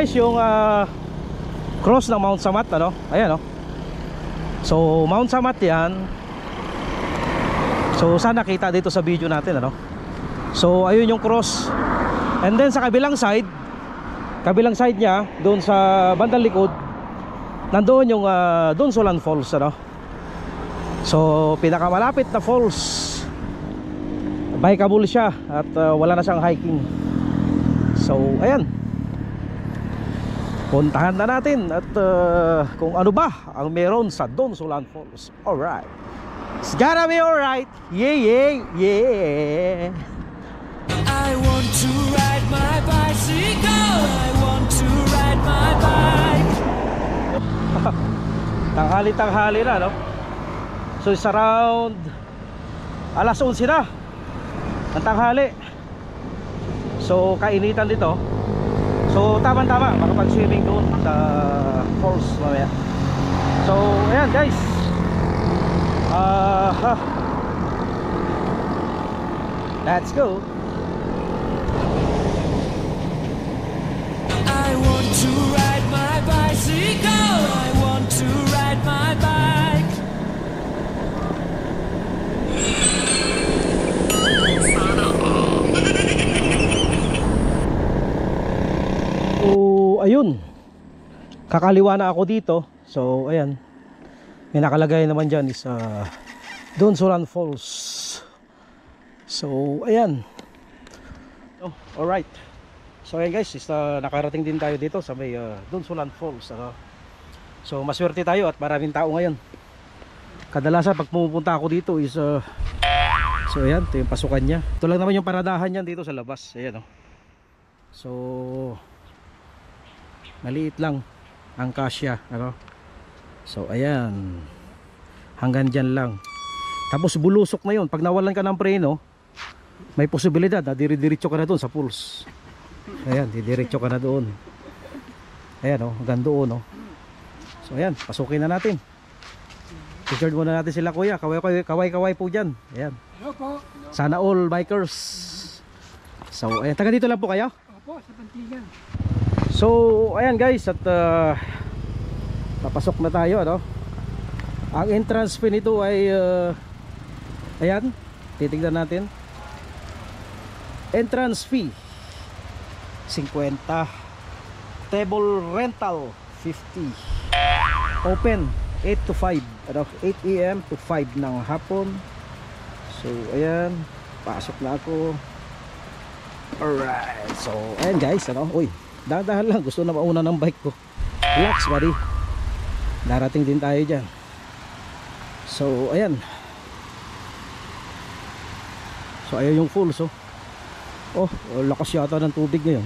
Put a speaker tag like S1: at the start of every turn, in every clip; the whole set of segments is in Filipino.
S1: guys yung cross ng Mount Samat, ano? Ayan, oh. So Mount Samat yan. So sana kita dito sa video natin, ano? So ayun yung cross. And then sa kabilang side niya, doon sa bandang likod, nandoon yung Dunsolan Falls, ano? So pinakamalapit na falls, bikeable siya at wala na siyang hiking. So ayan, puntahan na natin at kung ano ba ang meron sa Dunsolan Falls. Alright, it's gonna be alright. Yeah, yeah, yeah.
S2: I want to ride my bicycle, I want to ride my bike.
S1: Tanghali na, no? So it's around alas 11 na ng tanghali. So kainitan dito. So tama-tama makapag-swimming doon sa falls mamaya. So ayan guys, let's go.
S2: I want to ride my bicycle, I want to ride my bike.
S1: So ayun, kakaliwa na ako dito. So ayan, may nakalagay naman dyan is Dunsolan Falls. So ayan. Oh, alright. So ayan guys, nakarating din tayo dito sa may Dunsolan Falls, ano? So maswerte tayo at maraming tao ngayon. Kadalasan pag pumupunta ako dito is so ayan, ito yung pasukan niya. Ito lang naman yung paradahan niyan dito sa labas. Ayan, oh. So maliit lang ang kasya, ano? So ayan, hanggang dyan lang. Tapos bulusok na yun. Pag nawalan ka ng preno, may posibilidad na dire-diretso ka na doon sa falls. Ayan, didiretso ka na doon. Ayan, oh, hanggang doon, oh. So ayan, pasukin na natin. Picture muna natin sila kuya. Kaway-kaway po dyan. Ayan. Sana all bikers. So ayan, taga dito lang po kayo?
S3: Opo, sa Pantigan.
S1: So ayan guys, at papasok na tayo, ano? Ang entrance fee nito ay ayan, titignan natin. Entrance fee 50, table rental 50, open 8 to 5, ano, 8 AM to 5 ng hapon. So ayan, pasok na ako. Alright, so ayan guys, ano, uy, dahan-dahan lang, gusto na mauna ng bike ko. Relax buddy, darating din tayo dyan. So ayan, so ayan yung falls, oh. Oh, lakas yata ng tubig ngayon.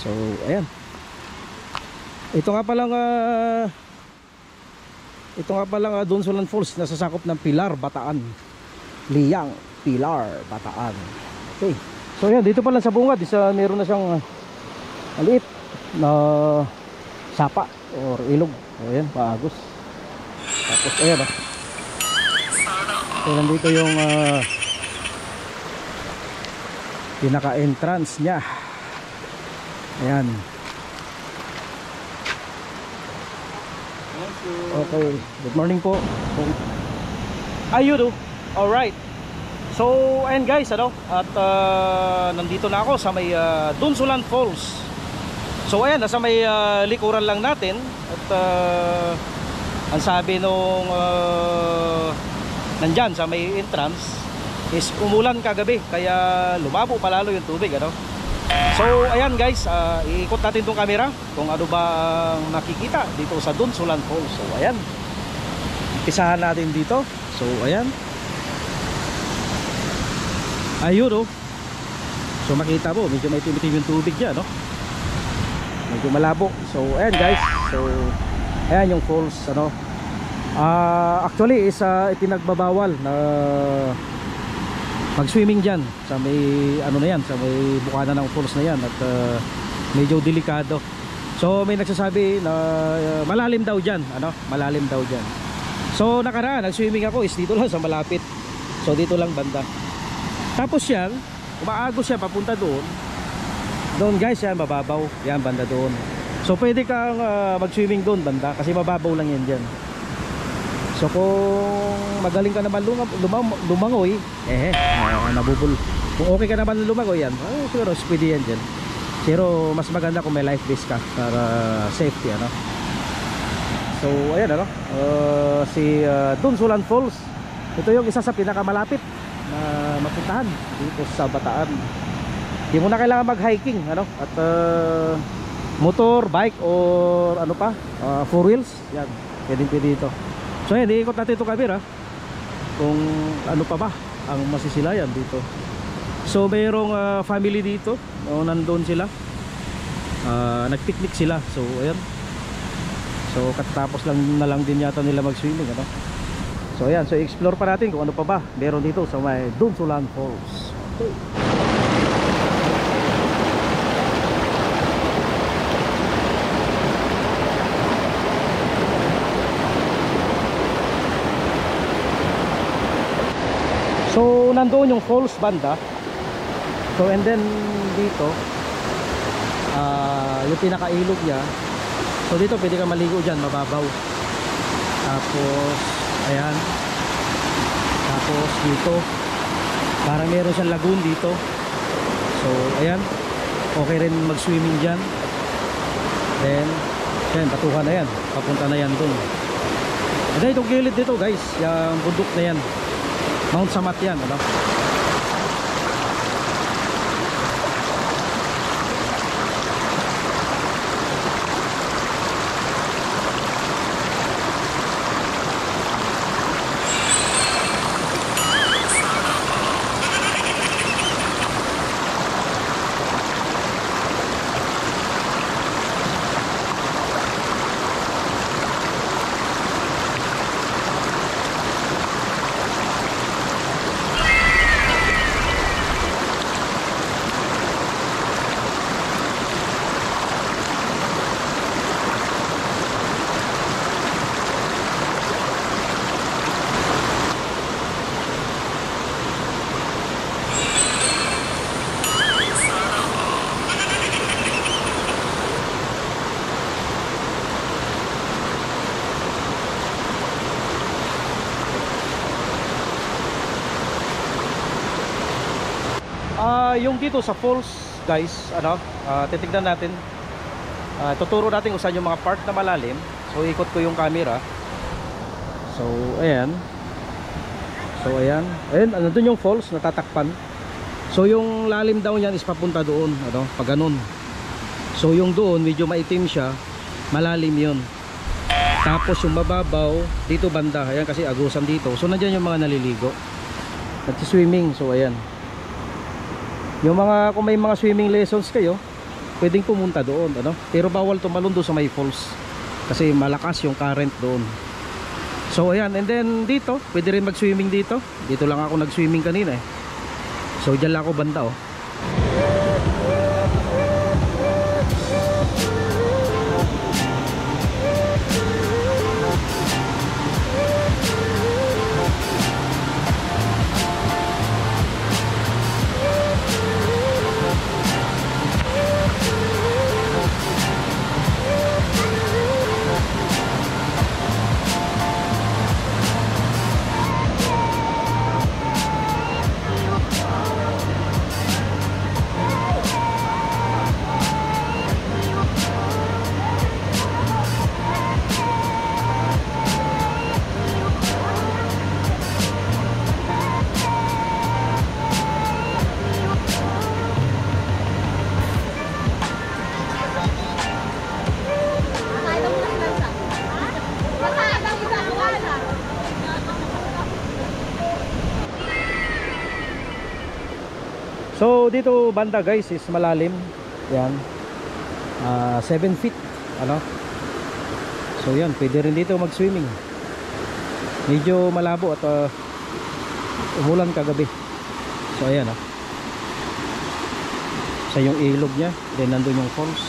S1: So ayan, ito nga palang Dunsolan Falls, nasasakop ng Pilar, Bataan. Liang, Pilar, Bataan. Okay, so ayan, dito pala sa bungad meron na siyang maliit na sapa or ilog. Ayan, paagos. Tapos ayan, oh. So nandito yung pinaka-entrance niya. Ayan. Okay, good morning po. Ayun, oh. Alright. So ayan guys, ano, at nandito na ako sa may Dunsolan Falls. So ayan, nasa may likuran lang natin. At ang sabi nung nandyan sa may entrance is umulan kagabi, kaya lumabo palalo yung tubig, ano. So ayan guys, iikot natin tong camera kung ano ba ang nakikita dito sa Dunsolan Falls. So ayan, umpisahan natin dito. So ayan, ayun, oh. So makita mo, medyo may timitim yung tubig dyan, no? Medyo malabo. So ayan guys, so ayan yung falls, ano. Actually is ipinagbabawal na mag-swimming dyan sa may ano na yan, sa may bukana ng falls na yan. At medyo delikado. So may nagsasabi na malalim daw dyan, ano? Malalim daw dyan. So nakaraan, nag-swimming ako is dito lang sa malapit. So dito lang banda. Tapos yan, umaagos siya papunta doon. Doon guys, yan mababaw. Yan banda doon. So pwede kang mag-swimming doon banda kasi mababaw lang yan dyan. So kung magaling ka naman lumangoy, nabubul. Kung okay ka naman lumangoy yan, siguro pwede yan dyan. Pero mas maganda kung may life vest ka para safety, ano. So ayan, ano, si Dunsulan Falls. Ito yung isa sa pinakamalapit na mapuntahan dito sa Bataan. Hindi mo na kailangan mag-hiking, ano, at motor, bike or ano pa, 4 wheels. Yan, pwede dito. So ayan, iikot natin ito camera kung ano pa ba ang masisilayan dito. So mayroong family dito, nandoon sila, nagpicnic sila. So ayan, so katapos lang din yata nila mag-swimming, ano. So ayan, so explore pa natin kung ano pa ba meron dito sa may Dunsulan Falls. Okay. So nandoon yung falls banda. So and then dito yung pinakailog niya. So dito pwede ka maligo dyan, mababaw. Tapos ayan. Tapos dito parang meron siyang lagoon dito. So ayan, okay rin mag-swimming dyan. Then yan, batuhan na yan, papunta na yan dun. And then itong gilid dito guys, yung bundok na yan, Mount Samat yan, ano? Yung dito sa falls guys, ano, titignan natin, tuturo natin kung saan yung mga part na malalim. So ikot ko yung camera. So ayan. So ayan, ano dun yung falls natatakpan. So yung lalim daw niyan is papunta doon, ano, pag ganun. So yung doon medyo maitim siya, malalim yun. Tapos yung mababaw dito banda, ayan, kasi agusan dito. So nandiyan yung mga naliligo, nagsi-swimming. So ayan, yung mga, kung may mga swimming lessons kayo, pwedeng pumunta doon, ano? Pero bawal tumalon doon sa may falls kasi malakas yung current doon. So ayan, and then dito pwede rin mag-swimming dito. Dito lang ako nag-swimming kanina eh. So dyan lang ako banda, oh. So dito banda guys is malalim. Yan, 7 feet, ano. So yan, pwede rin dito mag swimming. Medyo malabo at umulan kagabi. So ayan, sa yung ilog nya, then nandun yung falls.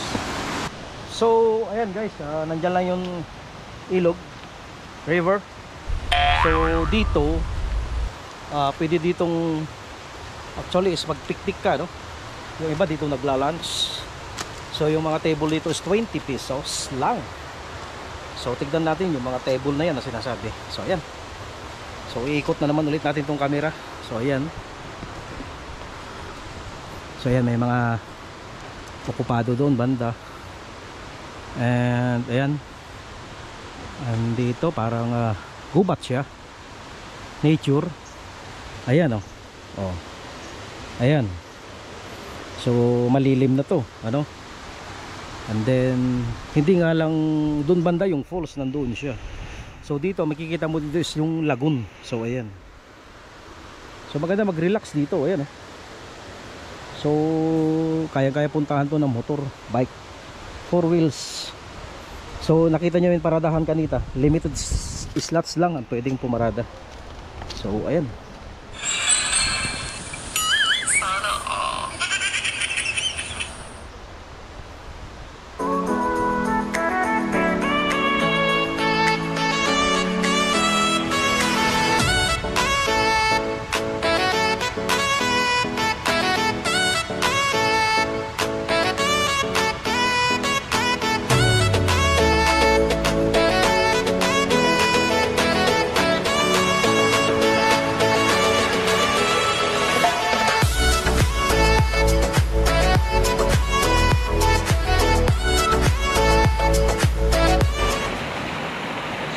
S1: So ayan guys, nandyan lang yung ilog, river. So dito pwede ditong actually is mag-picnic ka, no? Yung iba dito nagla-lunch. So yung mga table dito is 20 pesos lang. So tignan natin yung mga table na yan na sinasabi. So ayan. So iikot na naman ulit natin tong camera. So ayan. So ayan, may mga okupado doon banda. And ayan. Andito parang gubat siya. Nature. Ayan oh. Oh. Ayan. So malilim na to, ano? And then hindi nga lang doon banda yung falls, nandoon siya. So dito makikita mo dito is yung lagoon. So ayan. So maganda mag-relax dito, ayan oh. So kaya-kaya puntahan to ng motor, bike, 4 wheels. So nakita nyo yung paradahan kanita, limited slots lang ang pwedeng pumarada. So ayan.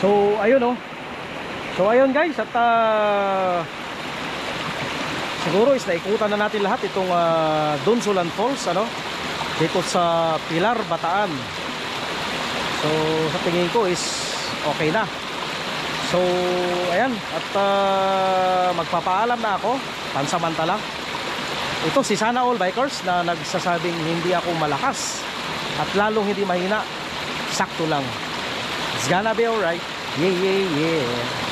S1: So ayun oh. So ayun guys, at siguro is naikutan na natin lahat itong Dunsulan Falls, ano, dito sa Pilar, Bataan. So sa tingin ko is okay na. So ayan, at magpapaalam na ako pansamantala. Ito si Sana All Bikers na nagsasabing hindi ako malakas at lalong hindi mahina, sakto lang. It's gonna be alright. Yeah, yeah, yeah.